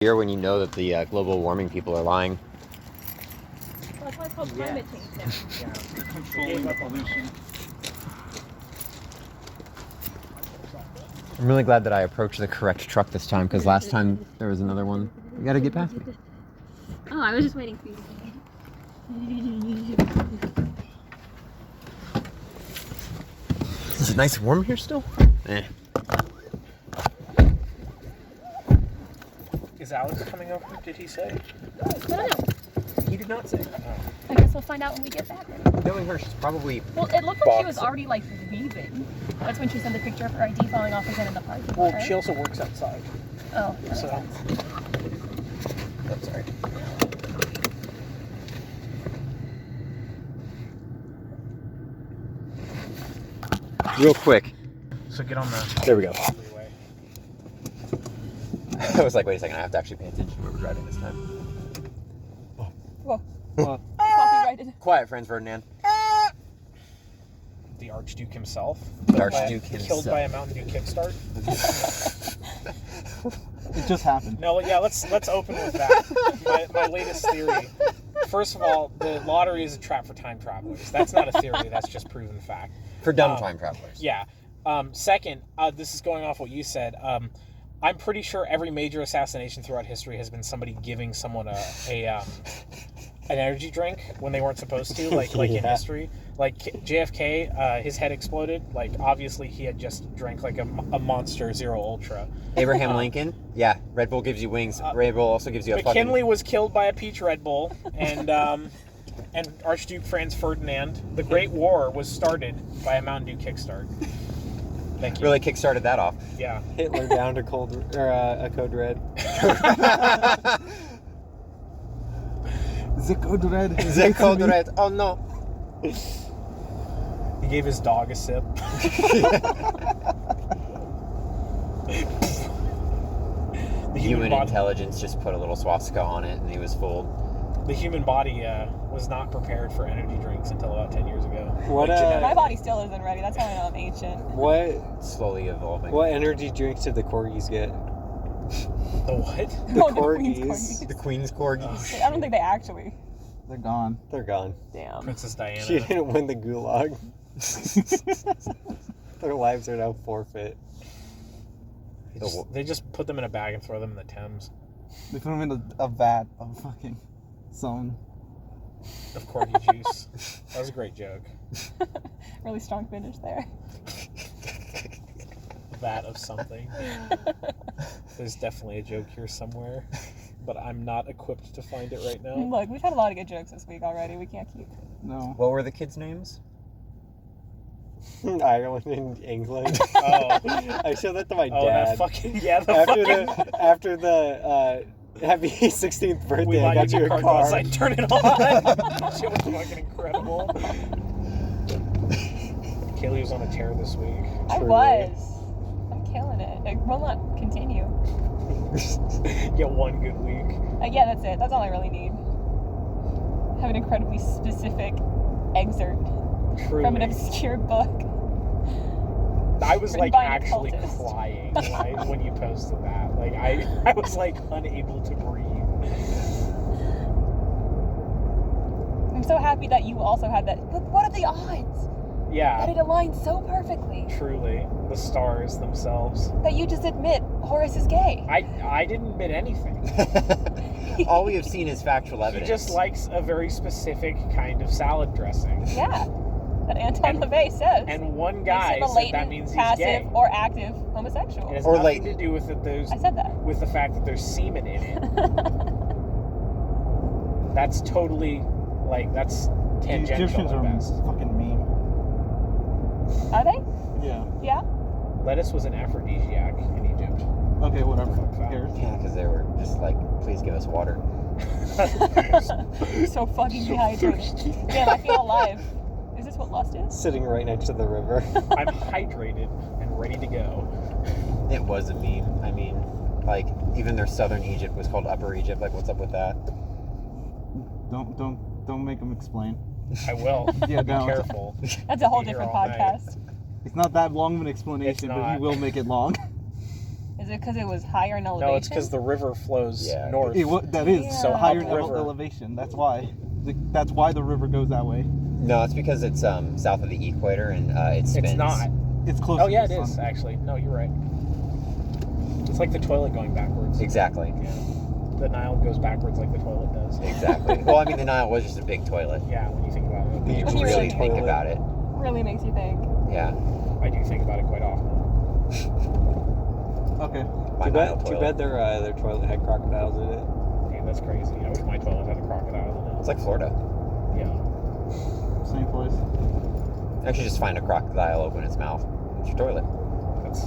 Here when you know that the global warming people are lying. Well, that's why it's called climate change now. Yeah, they're controlling the pollution. I'm really glad that I approached the correct truck this time, because last time there was another one. You gotta get past me. Oh, I was just waiting for you to Is it nice and warm here still? Eh. Is Alex coming over? Did he say? I don't know. He did not say. Oh. I guess we'll find out when we get back then. Knowing her, she's probably... Well, it looked like she was already, like, leaving. That's when she sent the picture of her ID falling off again in the parking lot, Well, right? she also works outside. Oh, So. Oh, sorry. Real quick. So get on the There we go. freeway. I was like, wait a second, I have to actually pay attention when we're driving this time. Whoa. Copyrighted. Quiet, Franz Ferdinand. The Archduke himself. The Archduke himself. Killed by a Mountain Dew kickstart. It just happened. No, yeah, let's open with that. My latest theory. First of all, the lottery is a trap for time travelers. That's not a theory. That's just proven fact. For dumb time travelers. Yeah. Second, this is going off what you said. I'm pretty sure every major assassination throughout history has been somebody giving someone an energy drink when they weren't supposed to, like in history. Like JFK, his head exploded. Like obviously he had just drank like a Monster Zero Ultra. Abraham Lincoln. Yeah, Red Bull gives you wings. Red Bull also gives you a McKinley was killed by a peach Red Bull, and Archduke Franz Ferdinand. The Great War was started by a Mountain Dew kickstart. Thank you. Really kickstarted that off. Yeah. Hitler down to a code red. The code red. The code red. Oh no. He gave his dog a sip. The Human body, intelligence just put a little swastika on it, and he was fooled. the human body was not prepared for energy drinks until about 10 years ago. What, My body still isn't ready. That's how I know I'm ancient. What Slowly evolving. what energy drinks did the corgis get? The what? The Oh, Queen's corgis. The Queen's corgis. I don't think they actually. They're gone. They're gone. Damn. Princess Diana. She didn't win the gulag. Their lives are now forfeit. They just put them in a bag and throw them in the Thames. They put them in a vat of fucking some. Of corgi juice. That was a great joke. Really strong finish there. Vat of something. There's definitely a joke here somewhere, but I'm not equipped to find it right now. Look, we've had a lot of good jokes this week already. We can't keep. No. What were the kids' names? Ireland and England. Oh, I showed that to my that dad. fucking yeah. After the happy 16th birthday, We I buy got you a car. car. I turn it on. Shit was fucking incredible. Kaylee was on a tear this week. I Truly. was. I'm killing it. It will not continue. Get one good week. Yeah, that's it. That's all I really need. Have an incredibly specific excerpt Truly. from an obscure book. I was written like by an actually occultist. crying like, when you posted that. Like I was like unable to breathe. I'm so happy that you also had that. Look, what are the odds? That Yeah, it aligned so perfectly. truly. The stars themselves. That you just admit Horace is gay. I didn't admit anything. All we have seen is factual He evidence. just likes a very specific kind of salad dressing. Yeah. That Anton And- LaVey says. And one Makes guy him a said latent, that means he's passive, gay. or active homosexual. It has Or nothing latent. to do with it. I said that. With the fact that there's semen in it. That's totally that's The tangential Egyptians at are best. fucking mean. Are they? Yeah. Yeah? Lettuce was an aphrodisiac in Egypt. Okay, whatever. Fuck Who that. cares? Yeah, because they were just like, please give us water. So fucking dehydrated. Damn, I feel alive. Is this what lust is? Sitting right next to the river. I'm hydrated and ready to go. It was a meme. I mean, like, even their southern Egypt was called Upper Egypt. Like, what's up with that? Don't make them explain. I will. Yeah, Be don't. careful. That's a whole Be here different all night. podcast. It's not that long of an It's explanation, but not. he will make it long. Is it because it was higher in elevation? No, it's because the river flows Yeah. north. That is Yeah. so higher in Upriver. elevation. That's why. That's why the river goes that way. No, it's because it's south of the equator and it spins. It's not. It's close. Oh to yeah, the it is sun. actually. No, you're right. It's like the toilet going backwards. Exactly. Yeah. The Nile goes backwards like the toilet does. Exactly. Well, I mean, the Nile was just a big toilet. Yeah, when you think about it. When you When you really really think toilet. about it. really makes you think. Yeah. I do think about it quite often. Okay. My Too Nile bad, toilet. their toilet had crocodiles in it. Dude, that's crazy. I wish my toilet had a crocodile in It's like Florida. it. Yeah. Same place. Actually, just find a crocodile, open its mouth. It's your toilet. That's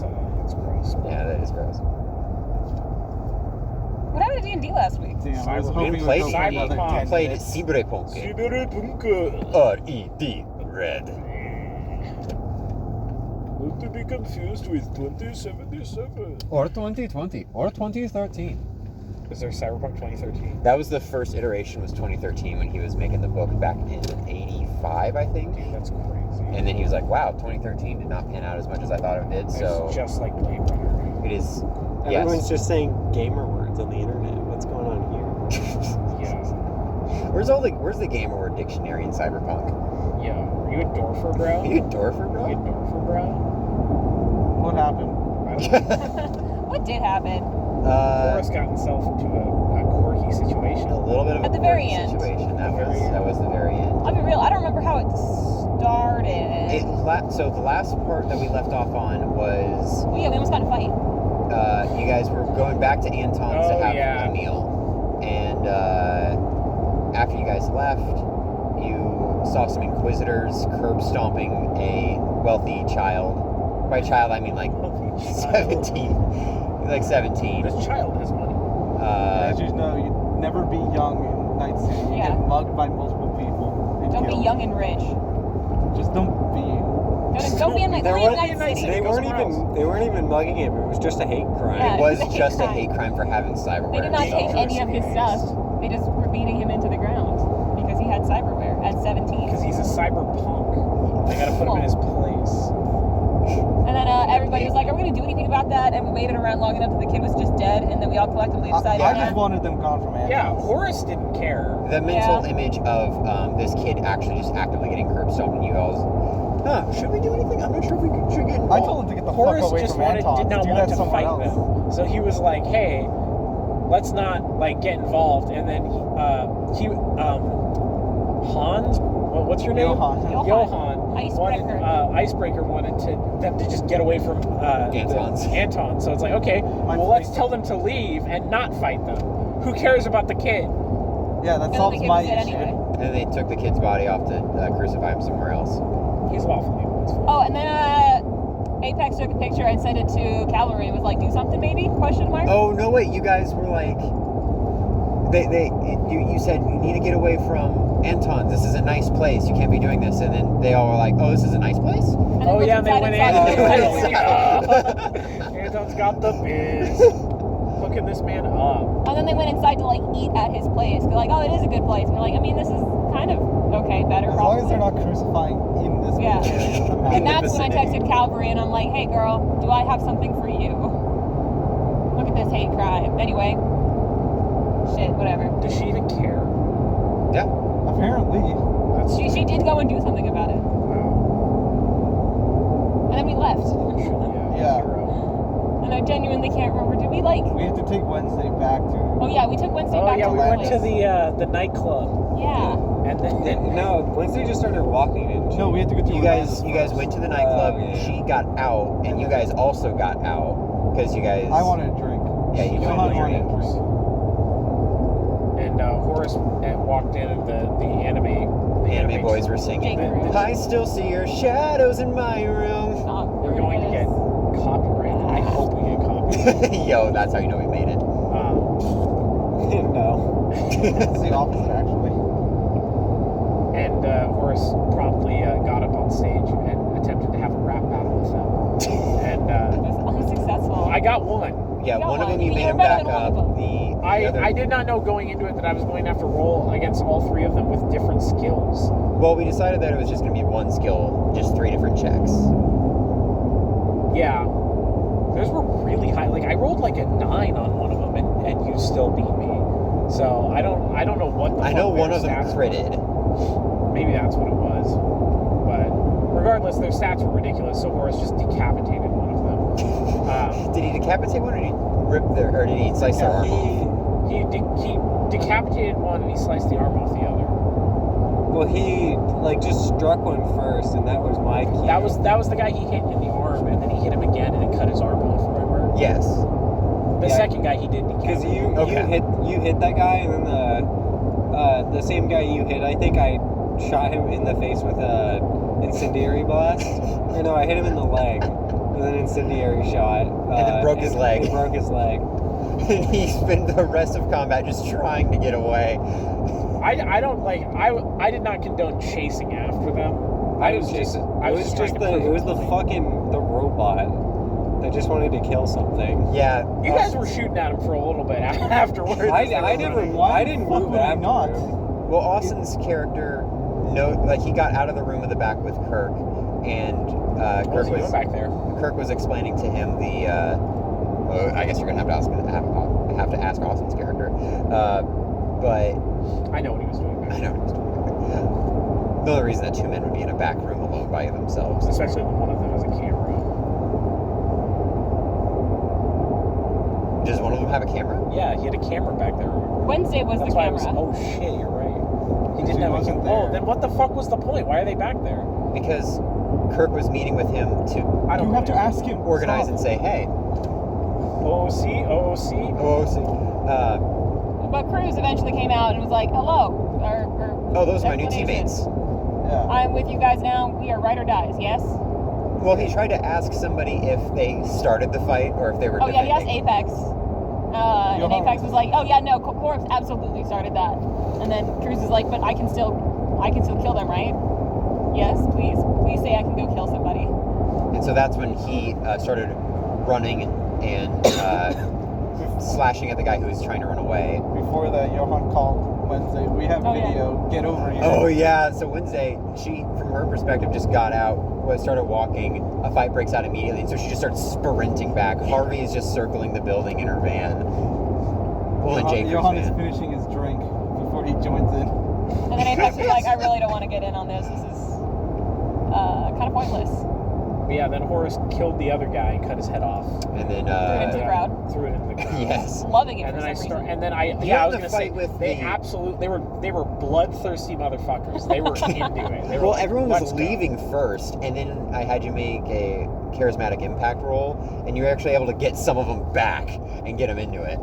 gross. Yeah, that is gross. What happened to D&D last week? Damn, I was Cyberpunk. hoping We we played would go for D&D. another Cyberpunk. 10 We played minutes. Cyberpunk. R-E-D. Red. Not to be confused with 2077. Or 2020. Or 2013. Is there Cyberpunk 2013? That was the first iteration, was 2013, when he was making the book back in 85, I think. Dude, that's crazy. And then he was like, wow, 2013 did not pan out as much as I thought it did, so It's just like Blade Runner. it is, Everyone's yes. just saying gamer words on the internet. What's going on here? Yeah. Where's the gamer word dictionary in Cyberpunk? Yeah. Are you a Dorfer, bro? Are you a Dorfer, Are you a bro? Dorfer, bro? What happened? I don't know. What did happen? Forrest got himself into a quirky situation. A little bit of At a the very quirky end. situation. That The was very end. the very end. I'll be real, I don't remember how it started. So the last part that we left off on was Oh yeah, we almost got in a fight. you guys were going back to Anton's to Oh, have yeah. a meal, and after you guys left, you saw some inquisitors curb stomping a wealthy child. By child, I mean like 17, like 17. This child has money. As you know, you'd never be young in Night City. You Yeah. get mugged by multiple people. and Don't be killed. young and rich. Just don't be you. Don't be in like There leave was- Night City. They It goes weren't somewhere even mugging him. It was just a hate crime. Yeah. It was It was a hate just a crime. hate crime for having cyberware. They did not take any of his stuff. They just were beating him into the ground because he had cyberware at 17. Because he's a cyberpunk. They gotta put him in his place. And then everybody was like, "Are we gonna do anything about that?" And we waited around long enough that the kid was just dead, and then we all collectively decided. I just wanted them gone from Anton. Yeah, Horace didn't care. The mental Yeah. image of this kid actually just actively getting curb stomped, and you all, should we do anything? I'm not sure if we should get involved. I told him to get the Horace fuck away just from wanted, Anton. did not do want that to somewhere fight else. them. So he was like, "Hey, let's not like get involved." And then Hans, what's your name? Johan. Johan Icebreaker. Icebreaker wanted them to just get away from Anton's. Anton. So it's like, okay, well, let's tell them to leave and not fight them. Who cares about the kid? Yeah, that And solves the kid my was dead issue. anyway. And then they took the kid's body off to crucify him somewhere else. He's lawful evil. It's fine. Oh, and then Apex took a picture and sent it to Cavalry and was like, "Do something, maybe?" Question mark. Oh no, wait! You guys were like, you said you need to get away from Anton's. This is a nice place. You can't be doing this. And then they all were like, oh, this is a nice place. And then Oh looked yeah, and they inside went and in. saw And the they Anton's got the biz. Hooking this man up. And then they went inside to like eat at his place. They're like, "Oh, it is a good place." And we're like, "I mean, this is kind of okay, better, As probably." long as they're not crucifying in this Yeah. area, it doesn't And matter. that's when I texted Calvary and I'm like, "Hey, girl, do I have something for you? Look at this hate crime." Anyway, shit, whatever. Does she even care? Yeah. Apparently. That's She did go and do something about it, wow. and then we left. Yeah. Hero. And I genuinely can't remember. Did we like? We have to take Wednesday back to. Oh yeah, we took Wednesday Oh back yeah, to we her went to place. the nightclub, Yeah. and then No, Wednesday just started walking, didn't she? No, we had to go to. You guys went to the nightclub. Oh, yeah. She got out, and you guys also got out because you guys. I wanted a drink. Yeah, you Johan wanted a wanted drink. a drink. and Horace walked in, and the Anime boys were singing. Jake I still see your shadows in my room. Stop. We're going to get copyrighted. I hope we get copyrighted. Yo, that's how you know we made it. No. It's the opposite, actually. And Horace promptly got up on stage and attempted to have a rap battle with them. And It was unsuccessful. I got one. Yeah, You got one of one. them you You made were him better back than one up. of them. The I other, did not know going into it that I was going to have to roll against all three of them with different skills. Well, we decided that it was just going to be one skill, just 3 different checks. Yeah. Those were really high. Like I rolled like a 9 on one of them, and you still beat me. So I don't know what the. I know fuck one their of them stats critted. were. Maybe that's what it was. But regardless, their stats were ridiculous. So Horace just decapitated one of them. Did he decapitate one, or did he rip their, or did he slice their arm off? He decapitated one, and he sliced the arm off the other. Well, he like just struck one first, and that was my key. That was the guy he hit in the arm, and then he hit him again, and it cut his arm off. Remember? Yes. The Yeah. second guy he did Because decapitate. you hit that guy, and then the same guy you hit, I think I shot him in the face with a incendiary blast. Or no, I hit him in the leg with an incendiary shot. And then broke his leg. He broke his leg. He spent the rest of combat just trying to get away. I don't like. I did not condone chasing after them. I was just the robot that just wanted to kill something. Yeah. You guys were shooting at him for a little bit afterwards. I didn't move after not? him. Well, Austin's character, he got out of the room in the back with Kirk, and What was he doing back there? Kirk was explaining to him the. I guess you're gonna have to ask Austin's character, but I know what he was doing back I there. know what he's doing. The only reason that two men would be in a back room alone by themselves. Especially when one of them has a camera. Does one of them have a camera? Yeah, he had a camera back there. Remember? Wednesday was That's the why camera. I was. Oh shit, you're right. He didn't She have a wasn't camera. Oh, there. then what the fuck was the point? Why are they back there? Because Kirk was meeting with him to I don't You have to know. ask him. organize Stop. and say, hey, OOC. OOC. But Cruz eventually came out and was like, hello. Or Oh, those are my new explanation. teammates. Yeah. I'm with you guys now. We are ride or dies, yes? Well, he tried to ask somebody if they started the fight or if they were Oh, yeah, defending. he asked Apex. And Johan. Apex was like, oh, yeah, no, Corpse absolutely started that. And then Cruz is like, but I can still kill them, right? Yes, please. Please say I can go kill somebody. And so that's when he started running and slashing at the guy who was trying to run away. Before that, Johan called Wednesday. We have Oh, yeah. video. Get over here. Oh, yeah. So Wednesday, she, from her perspective, just got out, started walking. A fight breaks out immediately. And so she just starts sprinting back. Harvey is just circling the building in her van. Well, in Jacob's Johan is van. finishing his drink before he joins in. And then Apex was like, I really don't want to get in on this. This is kind of pointless. But yeah, then Horace killed the other guy and cut his head off. And then, Threw it into the crowd. Threw it into the crowd. yes. Loving it And for then some reason. I You was had gonna the say fight with they the- absolutely they were bloodthirsty motherfuckers. They were into it. They were Well, like, everyone was "Let's go." leaving first, and then I had you make a charismatic impact roll, and you were actually able to get some of them back and get them into it.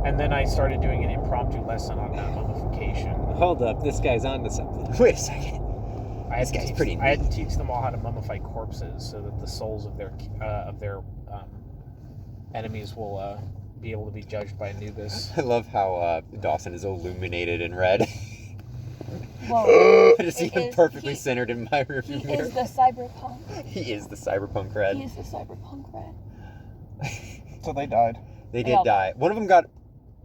And then I started doing an impromptu lesson on mummification. Hold up, this guy's onto something. Wait a second. I had This to guy's teach- pretty I had to neat. teach them all how to mummify corpses so that the souls of their enemies will be able to be judged by Anubis. I love how Dawson is illuminated in red. Whoa. I just see It him is- perfectly he- centered in my He rearview mirror. is the cyberpunk. He is the cyberpunk red. He is the cyberpunk red. So they died. They did Yeah. die. One of them got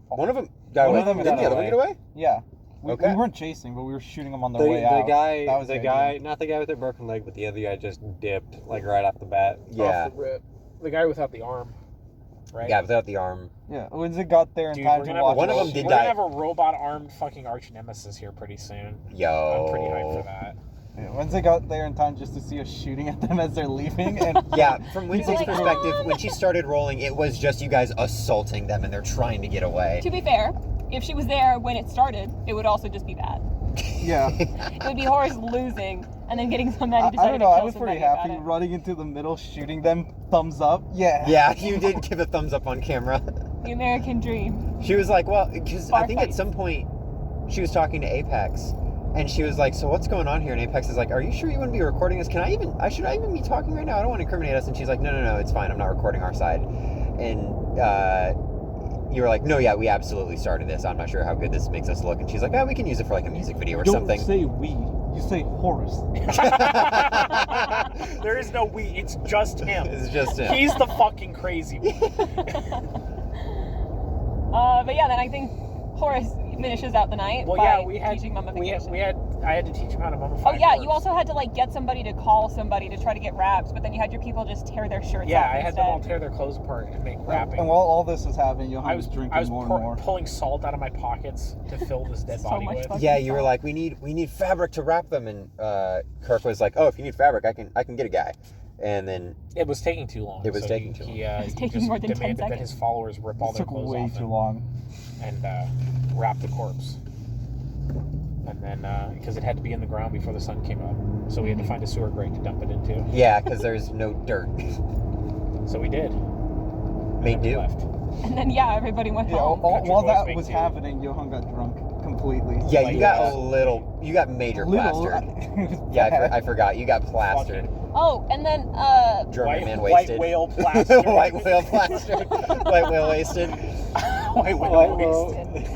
One away. of them Didn't got the other one away. get away? Yeah. We Okay. weren't chasing, but we were shooting them on their The way out. guy, That was the the guy, idea. not the guy with the broken leg, but the other guy just dipped like right off the bat. Yeah. Off the rip. The guy without the arm, right? Yeah, without the arm. Yeah. Once it got there in Dude, time we're to gonna watch have a One of ro- them did we're die. gonna have a robot-armed fucking arch nemesis here pretty soon. Yo. I'm pretty hyped for that. Yeah, once they got there in time just to see us shooting at them as they're leaving, and Yeah, from Wednesday's like, perspective, "Ah." when she started rolling, it was just you guys assaulting them and they're trying to get away. To be fair, if she was there when it started, it would also just be bad. yeah, It would be Horace losing and then getting so mad he I decided don't know. to I kill was pretty somebody happy about it. running into the middle, shooting them. Thumbs up. Yeah. Yeah, you did give a thumbs up on camera. The American dream. She was like, well, because I Bar think at fights. some point she was talking to Apex, and she was like, so what's going on here? And Apex is like, are you sure you wouldn't be recording this? Should I even be talking right now? I don't want to incriminate us. And she's like, no, it's fine. I'm not recording our side. And you were like, no, yeah, we absolutely started this. I'm not sure how good this makes us look. And she's like, oh, we can use it for like a music video or Don't something. say we. You say Horace. There is no we, it's just him. It's just him. He's the fucking crazy one. But yeah, then I think Horace finishes out the night Well, by yeah, we had teaching mummification. I had to teach him how to mummify. Oh yeah, corpse. you also had to like get somebody to call somebody to try to get wraps, but then you had your people just tear their shirts Yeah, off I had them all instead. tear their clothes apart and make wrapping. And while all this was happening, Johan was drinking I was more and more. pulling salt out of my pockets to fill this dead So body much with. fucking Yeah, you were salt. like, we need fabric to wrap them, and Kirk was like, oh, if you need fabric, I can get a guy. And then It was taking too long. It was so taking too long. He was taking just more than 10 demanded that seconds. his followers rip all It their took clothes way off too long. and wrap the corpse. And then, because it had to be in the ground before the sun came up, so we had to find a sewer grate to dump it into. yeah, because there's no dirt. So we did. And Made then we do. left. And then yeah, everybody went Yeah, home. Country while boys that make was do. happening, Johan got drunk completely. Yeah, Like, you got you got major plastered. It was Yeah, bad. I forgot. You got plastered. Oh, and then German man white wasted. whale plastered. White whale plastered. White whale wasted. White whale White wasted.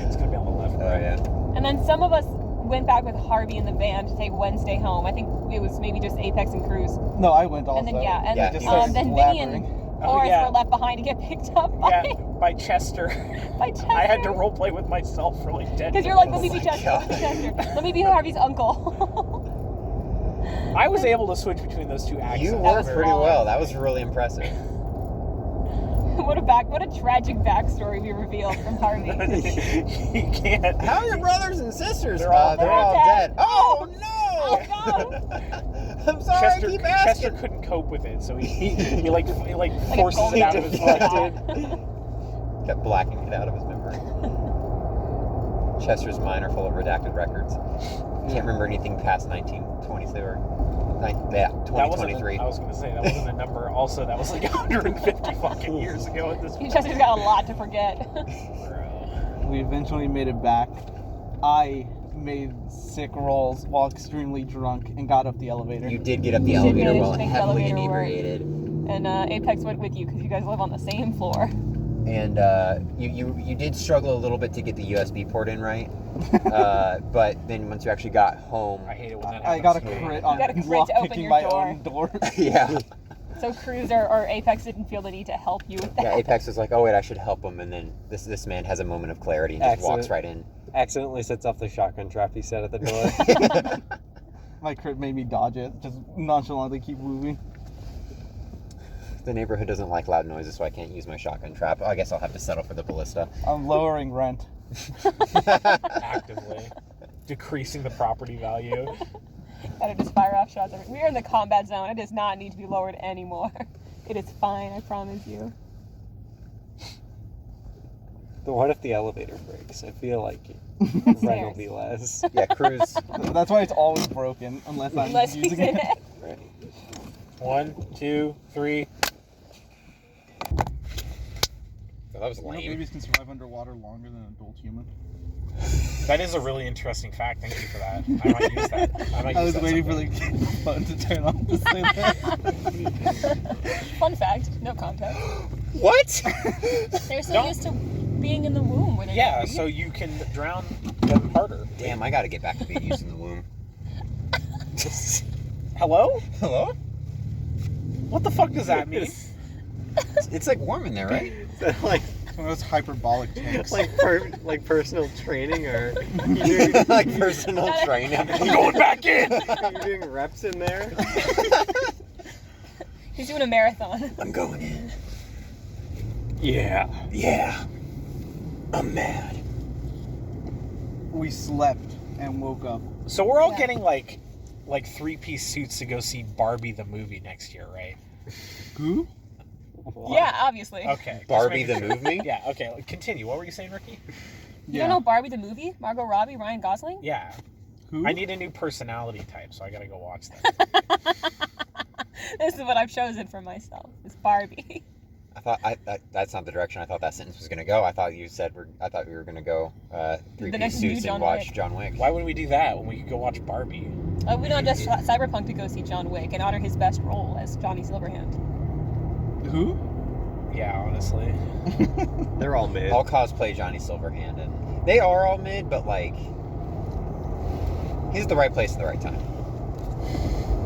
It's gonna be on the left. Oh yeah. and then some of us went back with Harvey in the van to take Wednesday home. I think it was maybe just Apex and Cruz. No, I went also. And then yeah, and Yeah, Just he started then Vinny and blabbering. Horace yeah. were left behind to get picked up by, Yeah, by Chester. by Chester. I had to roleplay with myself for like 10 minutes. Because you're like, let me Oh be my Chester, let me be God. Chester. Let me be Harvey's uncle. I was able to switch between those two accents. You That were was pretty flawless. well. That was really impressive. what a tragic backstory we revealed from Harvey. You can't. How are your brothers and sisters? They're all they're all dead. dead. Oh no! Oh, I'm sorry. I keep Chester asking. couldn't cope with it, so he Like a forces it goalie out of his deflected. mind. Kept blacking it out of his memory. Chester's mind are full of redacted records. Can't remember anything past 1923 or That wasn't 2023. I was gonna say that wasn't a number. Also, that was like 150 fucking years ago at this point. Chester's got a lot to forget. We eventually made it back. I made sick rolls while extremely drunk and got up the elevator. You did get up the You did elevator manage while to make the heavily elevator work. inebriated. And Apex went with you because you guys live on the same floor. And you did struggle a little bit to get the USB port in right. But then once you actually got home, I hate it when that I happens. got a to me. crit on got a crit to lock open picking your my door. own door. yeah, So Cruz or Apex didn't feel the need to help you with that. yeah. Apex was like, "Oh wait, I should help him," and then this man has a moment of clarity and just walks right in. Accidentally sets off the shotgun trap he set at the door. My crit made me dodge it. Just nonchalantly keep moving. The neighborhood doesn't like loud noises, so I can't use my shotgun trap. I guess I'll have to settle for the ballista. I'm lowering rent. Actively decreasing the property value. Gotta just fire off shots. We're in the combat zone. It does not need to be lowered anymore. It is fine, I promise you. But what if the elevator breaks? I feel like rent will be less. Yeah, Cruz. That's why it's always broken, unless I'm Unless he's using in it. it. Right. 1, 2, 3. Well, that was You know, lame. babies can survive underwater longer than an adult human. That is a really interesting fact. Thank you for that. I might use that. I was waiting for the button to turn on to say that. Fun fact, no context. What? They're so Don't- used to being in the womb where they're Yeah, so you can drown them harder. Damn, I gotta get back to being used in the womb. Hello? Hello? What the fuck does that mean? It's like warm in there, right? like One of those hyperbolic tanks. like personal training, or you're Like personal training. I'm going back in! doing reps in there. He's doing a marathon. I'm going in. Yeah. Yeah. I'm mad. We slept and woke up. So we're all Yeah. getting like 3-piece suits to go see Barbie the movie next year, right? Who? Yeah, obviously. Okay. just Barbie making the sure. movie? Yeah, okay. Continue. What were you saying, Ricky? You don't know Barbie the movie? Margot Robbie, Ryan Gosling? Yeah. Who? I need a new personality type, so I gotta go watch that. This is what I've chosen for myself. It's Barbie. I thought that's not the direction I thought that sentence was gonna go. I thought you said I thought we were gonna go The 3-piece next new suits John and watch Wick. John Wick. Why would we do that when we could go watch Barbie? We don't just Cyberpunk to go see John Wick and honor his best role as Johnny Silverhand. Who? Yeah, honestly. They're all mid. I'll cosplay Johnny Silverhand, and they are all mid, but like he's at the right place at the right time.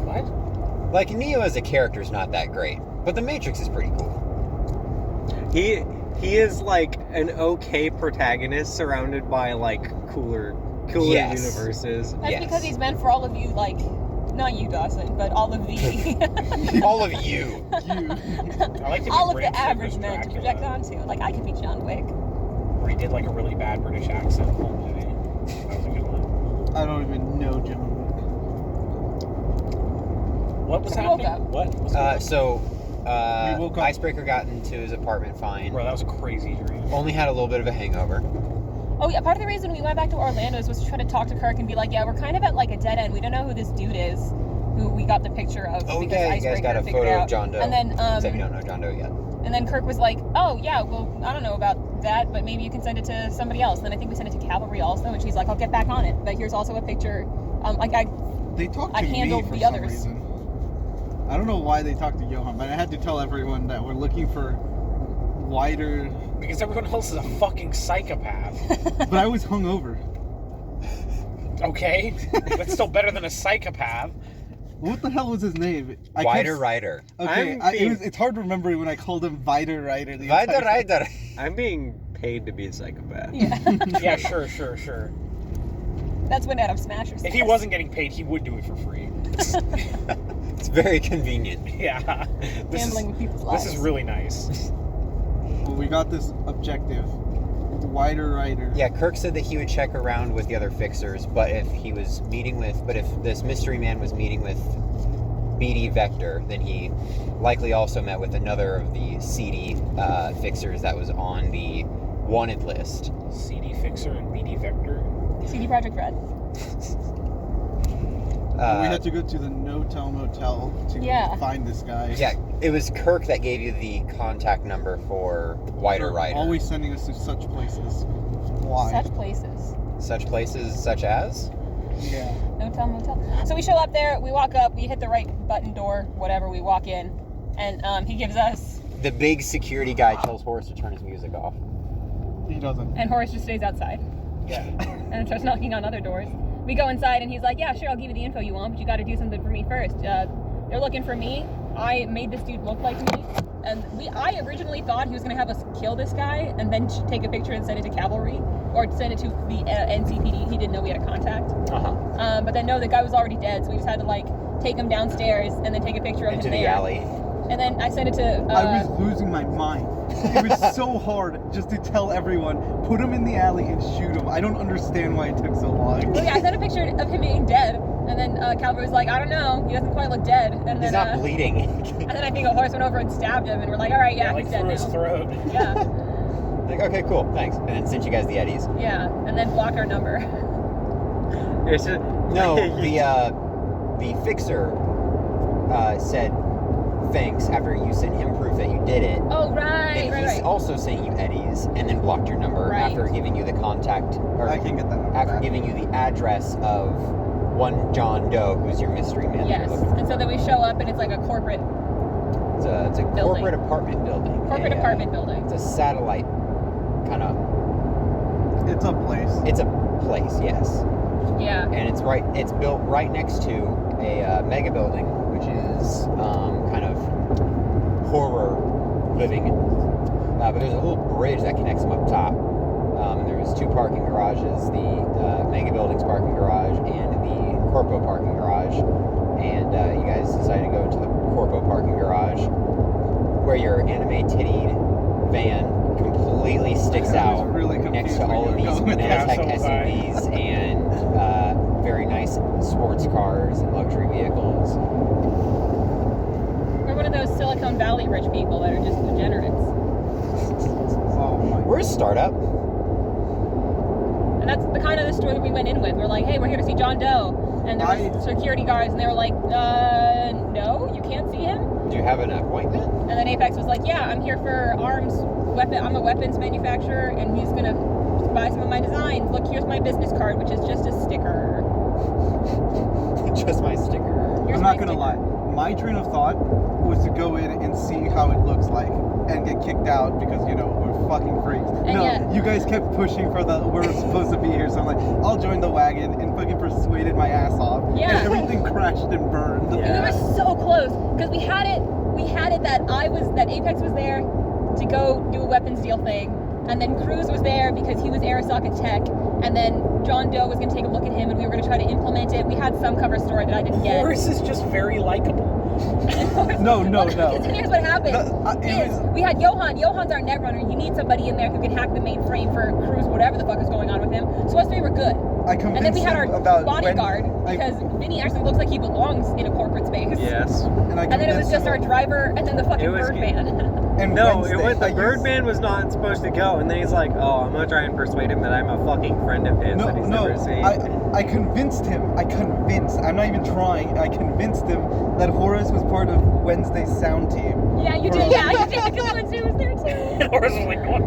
What? Like Neo as a character is not that great, but the Matrix is pretty cool. He is like an okay protagonist surrounded by like cooler Yes. universes. That's Yes. because he's meant for all of you, like, not you, Dawson, but all of the All of you. I like to be all of Bram the average Stoker's men to Dracula, project onto. Like, I could be John Wick. where he did like a really bad British accent the whole movie. That was a good one. I don't even know Jim. What was So we woke happening? up. What? Was going on? So, We woke up- Icebreaker got into his apartment fine. Bro, that was a crazy dream. Only had a little bit of a hangover. Oh yeah, part of the reason we went back to Orlando's was to try to talk to Kirk and be like, yeah, we're kind of at like a dead end. We don't know who this dude is, who we got the picture of. Oh because yeah, you guys Icebreaker got a figured photo out. of John Doe. And then, Except you don't know John Doe yet. and then Kirk was like, oh yeah, well I don't know about that, but maybe you can send it to somebody else. And then I think we sent it to Cavalry also, and she's like, I'll get back on it. But here's also a picture. They talked I to me handled for the some others. reason. I don't know why they talked to Johan, but I had to tell everyone that we're looking for wider. Because everyone else is a fucking psychopath. But I was hungover. Okay? That's still better than a psychopath. What the hell was his name? Wider Rider. Okay, it's hard to remember when I called him Vider Rider. the Wider entire time. Rider. I'm being paid to be a psychopath. yeah, Yeah, sure. that's when Adam Smasher says. If he wasn't getting paid, he would do it for free. It's very convenient. Yeah. gambling with people's lives. This is really nice. Well, we got this objective. Wider Rider. Yeah, Kirk said that he would check around with the other fixers, but if this mystery man was meeting with BD Vector, then he likely also met with another of the seedy fixers that was on the wanted list. CD Fixer and BD Vector. CD Projekt Red. And we had to go to the No-Tell Motel to Yeah. find this guy. Yeah, it was Kirk that gave you the contact number for Wider Rider. Always sending us to such places. Why? Such places. Such places such as? Yeah. Motel. So we show up there, we walk up, we hit the right button door, whatever, we walk in, and he gives us, The big security guy tells Horace to turn his music off. He doesn't. and Horace just stays outside Yeah. and starts knocking on other doors. We go inside and he's like, yeah, sure, I'll give you the info you want, but you gotta do something for me first. They're looking for me. I made this dude look like me, and I originally thought he was gonna have us kill this guy and then take a picture and send it to Cavalry, or send it to the NCPD. He didn't know we had a contact. Uh-huh. But then no, the guy was already dead, so we just had to like take him downstairs and then take a picture of Into him the there. alley. And then I sent it to. I was losing my mind. It was so hard just to tell everyone, put him in the alley and shoot him. I don't understand why it took so long. Well, yeah, I sent a picture of him being dead, and then Cavalry was like, I don't know, he doesn't quite look dead. And He's then, not bleeding. and then I think a horse went over and stabbed him, and we're like, all right, yeah, like he's dead through his now. throat. Yeah, Like, okay, cool, thanks. And then sent you guys the Eddies. yeah, and then blocked our number. It's just, No, the fixer said thanks after you sent him proof that you did it. Oh right, And right, he's right. also sent you Eddies and then blocked your number Right. after giving you the contact, or I can get that number after back. giving you the address of one John Doe, who's your mystery man. that Yes, you're looking for. and so then we show up, and it's like a corporate It's a building. corporate apartment building. apartment building. It's a satellite kind of. It's a place. It's a place, yes, Yeah, and it's built right next to a mega building, which is kind of horror living. But there's a little bridge that connects them up top. And there's two parking garages, the mega building's parking garage and the corpo parking garage. And you guys decided to go to the corpo parking garage, where your anime tittied van completely sticks I was out really next confused to where all you of were these going with that. Tech Yeah, so was I. SUVs and very nice sports cars and luxury vehicles. we're one of those Silicon Valley rich people that are just degenerates. Oh my. We're a startup. And that's the kind of the story we went in with. We're like, hey, we're here to see John Doe. And there was security guards, and they were like, no, you can't see him. Do you have an appointment? And then Apex was like, yeah, I'm here for I'm a weapons manufacturer, and he's gonna buy some of my designs. Look, here's my business card, which is just a sticker. Just my sticker. Here's I'm my not gonna sticker. lie. My train of thought was to go in and see how it looks like and get kicked out because, you know, we're fucking freaks. And no, yet- you guys kept pushing for we're supposed to be here, so I'm like, I'll join the wagon and fucking persuaded my ass off. Yeah. And everything crashed and burned. And we were so close because we had it that Apex was there, to go do a weapons deal thing. And then Cruz was there because he was Arasaka Tech. And then John Doe was going to take a look at him and we were going to try to implement it. We had some cover story that I didn't get. Horace is just very likable. No. Because here's what happened. We had Johan. Johan's our net runner. You need somebody in there who can hack the mainframe for Cruz, whatever the fuck is going on with him. So us three were good. I convinced And then we had our him about bodyguard because Vinny actually looks like he belongs in a corporate space. Yes. And And then it was just our driver and then the fucking It was Birdman. And No, Wednesday, it was the I used- Birdman was not supposed to go, and then he's like, "Oh, I'm gonna try and persuade him that I'm a fucking friend of his that he's never seen." I convinced him. I'm not even trying. I convinced him that Horace was part of Wednesday's sound team. Yeah, you did. Yeah, you did. Because Lindsay was there too. And Horace was like, "What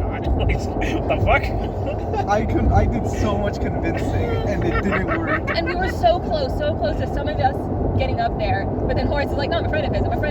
the fuck?" I did so much convincing, and it didn't work. And we were so close to some of us getting up there. But then Horace is like, no, I'm a friend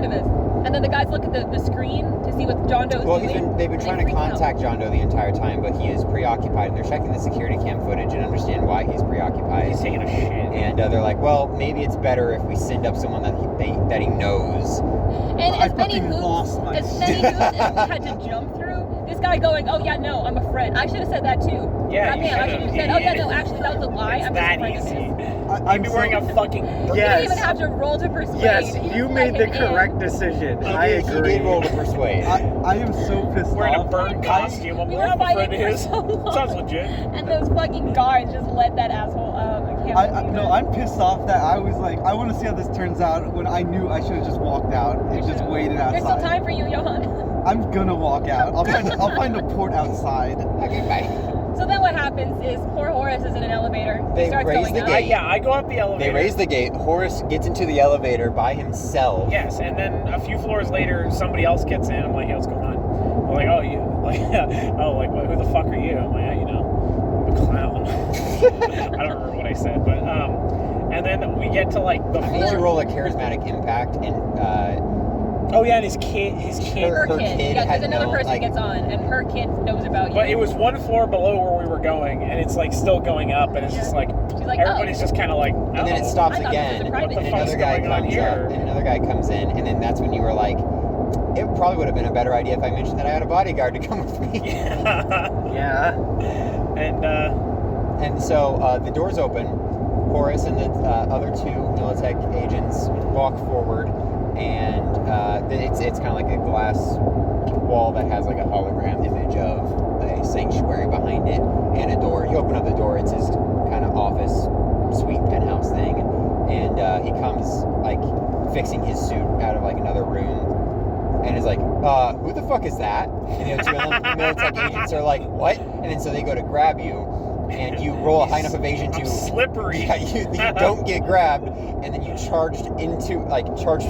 of his. And then the guys look at the screen to see what John Doe's Well, doing. they've been trying to freak out. contact John Doe the entire time, but he is preoccupied. And they're checking the security cam footage and understand why he's preoccupied. He's taking a shit. And they're like, well, maybe it's better if we send up someone that he knows. And I as many fucking lost my hoops as we had to jump through, this guy going, oh yeah, no, I'm a friend. I should have said that too. Yeah, God you damn, I should've. should have said, oh yeah, no, actually that was a lie. It's I'm that just a friend easy. of his. I'd be wearing a fucking. You Yes. didn't even have to roll to persuade. Yes, just you let made the him in. correct decision. I He agree. did roll to persuade. I am so pissed Wearing a off. bird costume. I'm We like, were I'm a friend fighting of for his. so long. Sounds legit. And those fucking guards just let that asshole up. I can't believe it. I'm pissed off that I was like, I want to see how this turns out when I knew I should have just walked out and just waited outside. There's still time for you, Johan. I'm gonna walk out. I'll find a port outside. Okay, bye. So then what happens is poor Horace is in an elevator. They He starts raise going the up. gate. I go up the elevator. They raise the gate. Horace gets into the elevator by himself. Yes, and then a few floors later, somebody else gets in. I'm like, hey, what's going on? They're like, oh, you, like, oh, like, who the fuck are you? I'm like, yeah, you know, I'm a clown. I don't remember what I said, but, and then we get to, like, the I need you to floor. roll a charismatic impact, and Oh, yeah, and his kid. Her Her kid. kid Yeah, had there's another no, person like- gets on, and her kid knows about you. But it was one floor below where we were going, and it's, like, still going up, and it's just, like, She's like, everybody's oh. just kind of like, oh. and then it stops I thought this was again, a private and thing. another guy What's going on comes here? up, and another guy comes in, and then that's when you were like, it probably would have been a better idea if I mentioned that I had a bodyguard to come with me. Yeah. Yeah. And, And so the doors open. Horace and the other two Militech agents walk forward, and it's kind of like a glass wall that has like a hologram image of a sanctuary behind it, and a door. You open up the door. It's his kind of office suite penthouse thing, and he comes like fixing his suit out of like another room, and is like, who the fuck is that? And the two Militech agents are like, what? And then so they go to grab you, and you roll a high enough evasion I'm to slippery. yeah, you don't get grabbed, and then you charged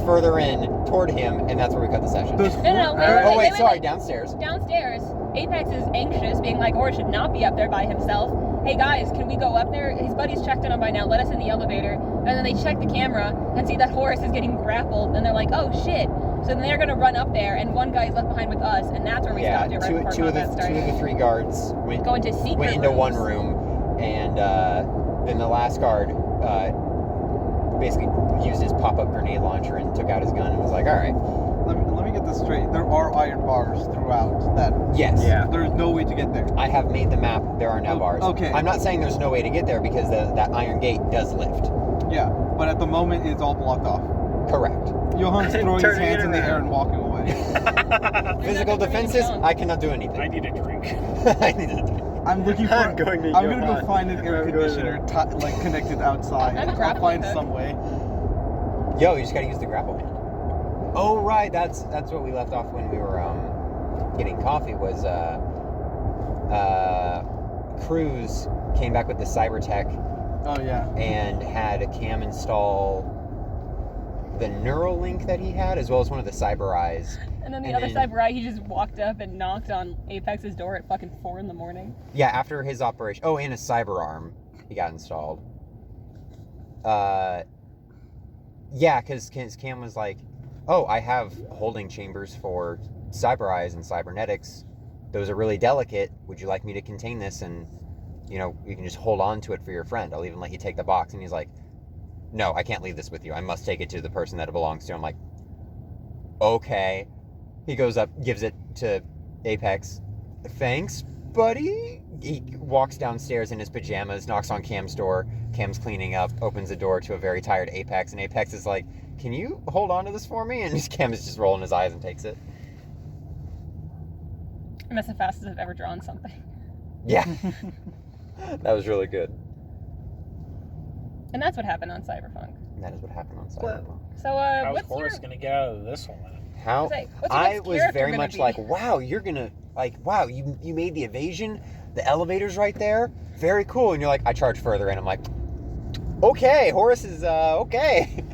further in toward him, and that's where we cut the session. Those No, wait, Oh wait, wait, sorry, wait. downstairs. Downstairs, Apex is anxious, being like, Horace should not be up there by himself. Hey guys, can we go up there? His buddy's checked in on by now. Let us in the elevator. And then they check the camera and see that Horace is getting grappled, and they're like, oh shit. So then they're gonna run up there, and one guy's left behind with us, and that's where we Yeah, stopped it right before two of combat the started. three guards went Go into secret went into one rooms. room, and then the last guard basically used his pop-up grenade launcher and took out his gun and was like, all right, let me get this straight. There are iron bars throughout that. yes. Yeah. There's no way to get there. I have made the map. There are now Oh, bars. okay. I'm not saying there's no way to get there because that iron gate does lift. Yeah, but at the moment it's all blocked off. Correct. Johan's throwing his Turning hands it in the air around. and walking away. Physical nothing for me to defenses, jump. I cannot do anything. I need a drink. I need to do. I'm looking for. I'm going to I'm gonna Johan. go find an air I'm going conditioner like connected outside. I have a I'll grappling find hook. some way. Yo, you just gotta use the grapple hand. Oh right, that's what we left off when we were getting coffee. Was Cruz came back with the Cybertech Oh yeah. and had Cam install the Neuralink that he had, as well as one of the Cyber Eyes. And then the And other then- side where he just walked up and knocked on Apex's door at fucking 4 in the morning. Yeah, after his operation. Oh, and a Cyber Arm he got installed. Yeah, because Cam was like, oh, I have holding chambers for Cyber Eyes and Cybernetics. Those are really delicate. Would you like me to contain this? And, you know, you can just hold on to it for your friend. I'll even let you take the box. And he's like, no, I can't leave this with you. I must take it to the person that it belongs to. I'm like, okay. He goes up, gives it to Apex, thanks, buddy. He walks downstairs in his pajamas, knocks on Cam's door. Cam's cleaning up, opens the door to a very tired Apex, and Apex is like, can you hold on to this for me? And Cam is just rolling his eyes and takes it. And that's the fastest I've ever drawn something. Yeah. That was really good. And that's what happened on Cyberpunk. And that is what happened on Cyberpunk. So, How's what's Horace your... gonna get out of this one? How What's your I next was character very gonna much be? like, wow, you're gonna wow, you made the evasion, the elevator's right there, very cool. And you're like, I charge further, and I'm like, okay, Horace is okay.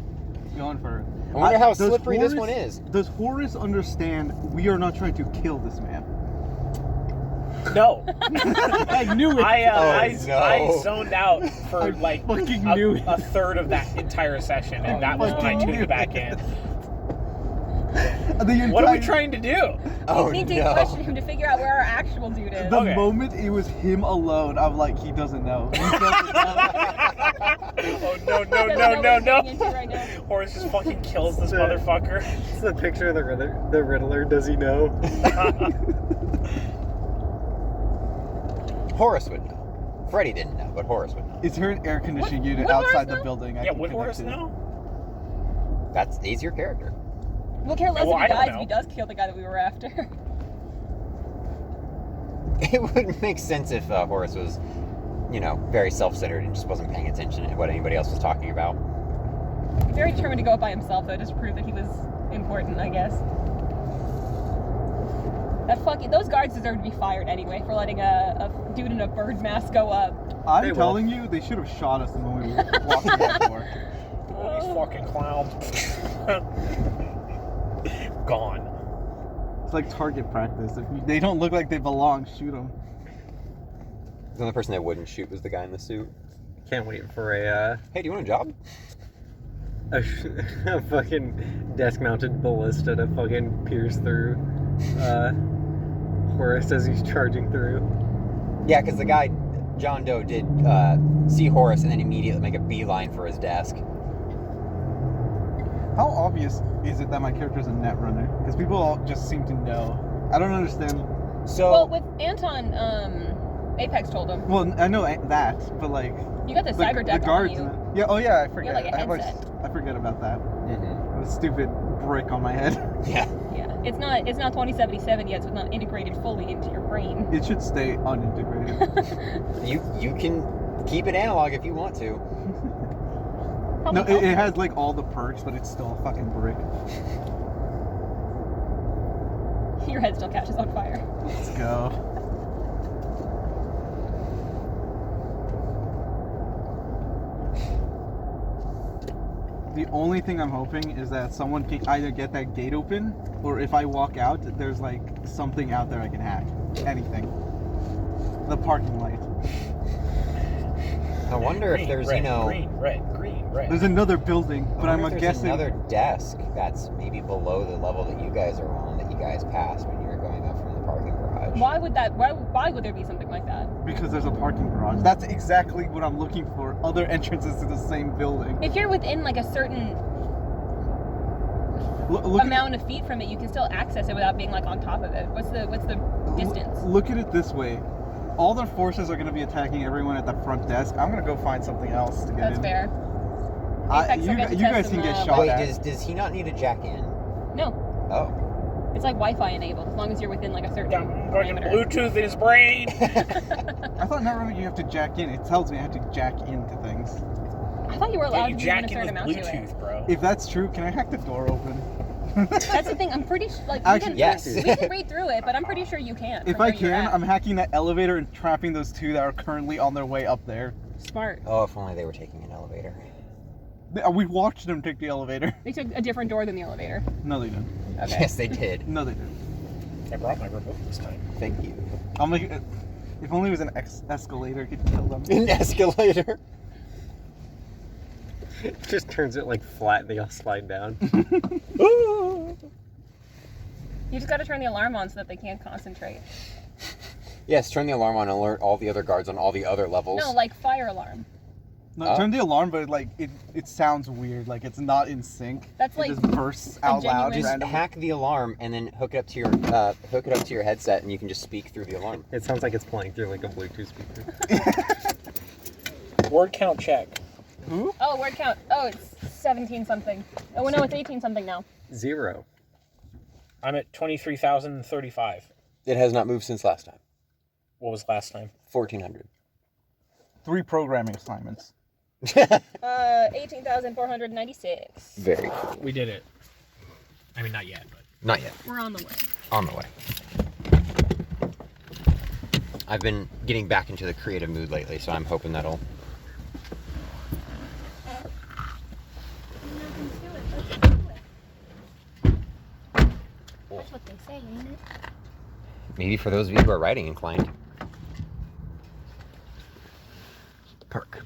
Going for it. I wonder how Does slippery this Horace- one is. Does Horace understand we are not trying to kill this man? No. I knew it. I no. zoned out for I like fucking knew it. a third of that entire session, and that was when I fucking knew tuned back it. in. The What are we entire- trying to do? Oh We need to no. question him to figure out where our actual dude is. The Okay. moment it was him alone, I'm like, he doesn't know. He doesn't know. Oh no Doesn't know what he's getting into right now. Horace just fucking kills this So- motherfucker. It's the picture of the Riddler. Does he know? Horace would know. Freddy didn't know, but Horace would know. Is there an air conditioning unit would Horace outside the know? building? I Yeah, can would connect Horace to? know? He's your character. We'll care less Well, if I he don't dies know. if he does kill the guy that we were after. It would make sense if Horace was, very self-centered and just wasn't paying attention to what anybody else was talking about. Very determined to go up by himself, though, just to prove that he was important, I guess. Those guards deserve to be fired anyway for letting a dude in a bird mask go up. I'm They will. telling you, they should have shot us the moment we were walking that door. Oh, these fucking clowns. Gone. It's like target practice. They don't look like they belong, shoot them. The only person that wouldn't shoot was the guy in the suit. Can't wait for a Hey, do you want a job? a fucking desk-mounted ballista to fucking pierce through Horace as he's charging through. Yeah, because the guy, John Doe, did see Horace and then immediately make a beeline for his desk. How obvious is it that my character is a net runner? Because people all just seem to know. I don't understand. So, Well, with Anton, Apex told him. Well, I know that, but like You got the cyber deck on guards. you. Yeah. Oh yeah, I forget. like a I have, headset. I forget about that. Mhm. The stupid brick on my head. Yeah. Yeah, it's not 2077 yet, so it's not integrated fully into your brain. It should stay unintegrated. You can keep it analog if you want to. No, Probably it has like all the perks, but it's still a fucking brick. Your head still catches on fire. Let's go. The only thing I'm hoping is that someone can either get that gate open, or if I walk out, there's like something out there I can hack. Anything. The parking light. I wonder if Green, there's, red, green, red. There's another building, but I I'm wonder if there's guessing. another desk that's maybe below the level that you guys are on, that you guys passed when you were going up from the parking garage. Why would would there be something like that? Because there's a parking garage. That's exactly what I'm looking for. Other entrances to the same building. If you're within like a certain Look amount of feet from it, you can still access it without being like on top of it. What's the distance? Look at it this way. All their forces are going to be attacking everyone at the front desk. I'm going to go find something else to get That's in. fair. Apex will get to You test guys can some, get uh, shot Wait, at. does he not need a jack in? No, Oh. it's like Wi-Fi enabled as long as you're within like a certain Got fucking parameter. Bluetooth in his brain. I thought not really you have to jack in. It tells me I have to jack into things. I thought you were Yeah, allowed you to do jack a in certain with amount to it. Bluetooth, bro. If that's true, can I hack the door open? That's the thing. I'm pretty like Actually, we can, yes. we can read through it, but I'm pretty sure you can. If from I where you're can, at. I'm hacking that elevator and trapping those two that are currently on their way up there. Smart. Oh, if only they were taking an elevator. We watched them take the elevator. They took a different door than the elevator. No, they didn't. Okay. Yes, they did. No, they didn't. I brought my remote this time. Thank you. I'm like, if only it was an escalator, could kill them. An escalator. Just turns it like flat and they all slide down. You just got to turn the alarm on so that they can't concentrate. Yes, turn the alarm on and alert all the other guards on all the other levels. No, like fire alarm. No, turn the alarm, but like it sounds weird. Like it's not in sync. That's it like just bursts out genuine- loud Just randomly. hack the alarm and then hook it up to your headset, and you can just speak through the alarm. It sounds like it's playing through like a Bluetooth speaker. Word count check. Oh, word count. Oh, it's 17 something. Oh no, it's 18 something now. 0. I'm at 23,035. It has not moved since last time. What was last time? 1400. 3 programming assignments. 18,496. Very cool. We did it. I mean, not yet, but. Not yet. We're on the way. On the way. I've been getting back into the creative mood lately, so I'm hoping that'll. That's what they say, ain't it? Maybe for those of you who are writing inclined. Park.